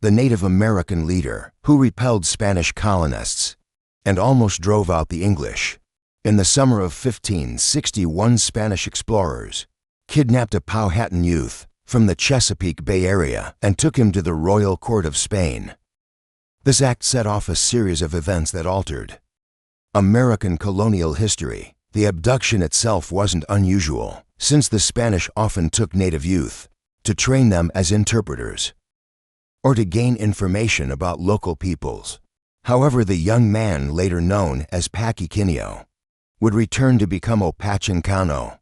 the Native American leader who repelled Spanish colonists and almost drove out the English. In the summer of 1561, Spanish explorers kidnapped a Powhatan youth from the Chesapeake Bay Area and took him to the royal court of Spain. This act set off a series of events that altered American colonial history. The abduction itself wasn't unusual, since the Spanish often took native youth to train them as interpreters or to gain information about local peoples. However, the young man, later known as Opechancanough, would return to become Opechancanough,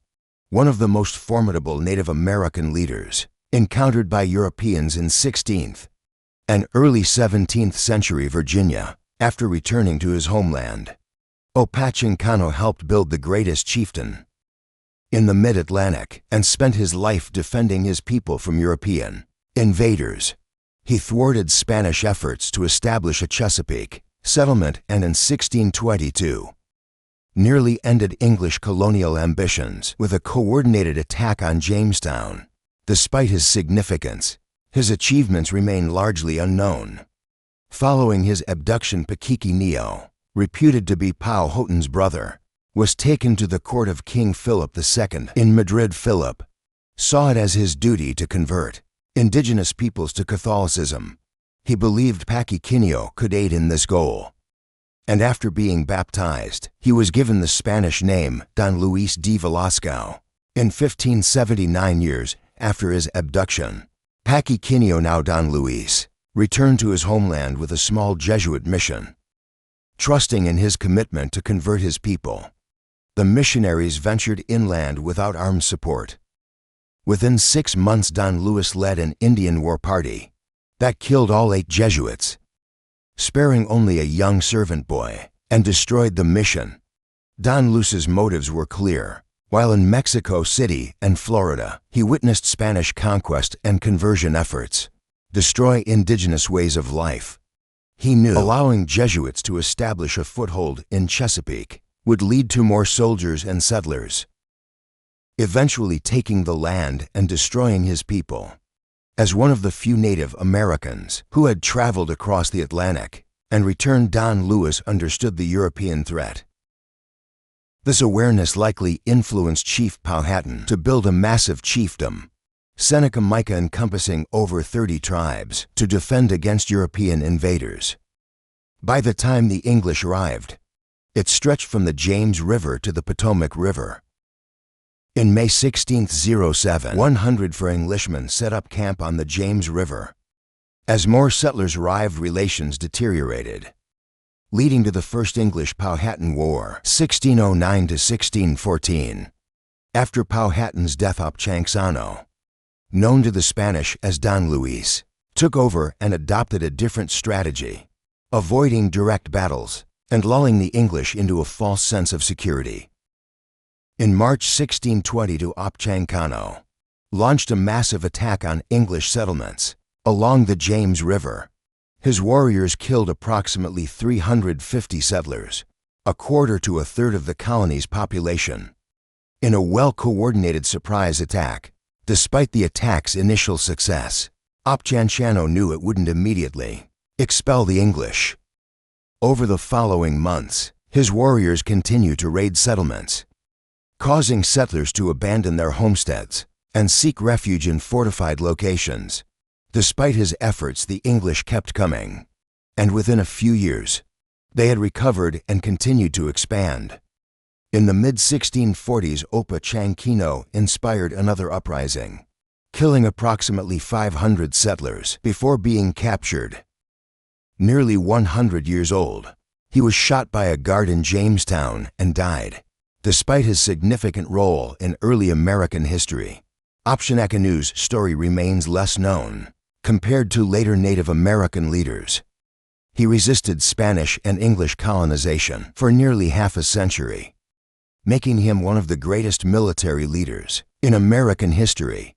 one of the most formidable Native American leaders encountered by Europeans in 16th and early 17th century Virginia. After returning to his homeland, Opechancanough helped build the greatest chieftain in the Mid-Atlantic and spent his life defending his people from European invaders. He thwarted Spanish efforts to establish a Chesapeake settlement and in 1622 nearly ended English colonial ambitions with a coordinated attack on Jamestown. Despite his significance, his achievements remain largely unknown. Following his abduction, Opechancanough, reputed to be Powhatan's brother, was taken to the court of King Philip II in Madrid. Philip saw it as his duty to convert indigenous peoples to Catholicism. He believed Opechancanough could aid in this goal, and after being baptized, he was given the Spanish name Don Luis de Velasco. In 1579, years after his abduction, Opechancanough, now Don Luis, returned to his homeland with a small Jesuit mission. Trusting in his commitment to convert his people, the missionaries ventured inland without armed support. Within 6 months, Don Luis led an Indian war party that killed all 8 Jesuits, sparing only a young servant boy, and destroyed the mission. Don Luis's motives were clear. While in Mexico City and Florida, he witnessed Spanish conquest and conversion efforts destroy indigenous ways of life. He knew allowing Jesuits to establish a foothold in Chesapeake would lead to more soldiers and settlers, eventually taking the land and destroying his people. As one of the few Native Americans who had traveled across the Atlantic and returned, Don Luis understood the European threat. This awareness likely influenced Chief Powhatan to build a massive chiefdom, Seneca Mica, encompassing over 30 tribes, to defend against European invaders. By the time the English arrived, it stretched from the James River to the Potomac River. In May 1607, 100 Englishmen set up camp on the James River. As more settlers arrived, relations deteriorated, leading to the First English-Powhatan War, 1609 to 1614. After Powhatan's death, Opechancanough, known to the Spanish as Don Luis, took over and adopted a different strategy, avoiding direct battles and lulling the English into a false sense of security. In March 1620, Opechancanough launched a massive attack on English settlements along the James River. His warriors killed approximately 350 settlers, a quarter to a third of the colony's population, in a well-coordinated surprise attack. Despite the attack's initial success, Opechancanough knew it wouldn't immediately expel the English. Over the following months, his warriors continued to raid settlements, causing settlers to abandon their homesteads and seek refuge in fortified locations. Despite his efforts, the English kept coming, and within a few years, they had recovered and continued to expand. In the mid-1640s, Opechancanough inspired another uprising, killing approximately 500 settlers before being captured. Nearly 100 years old, he was shot by a guard in Jamestown and died. Despite his significant role in early American history, Opechancanoug's story remains less known compared to later Native American leaders. He resisted Spanish and English colonization for nearly half a century, making him one of the greatest military leaders in American history.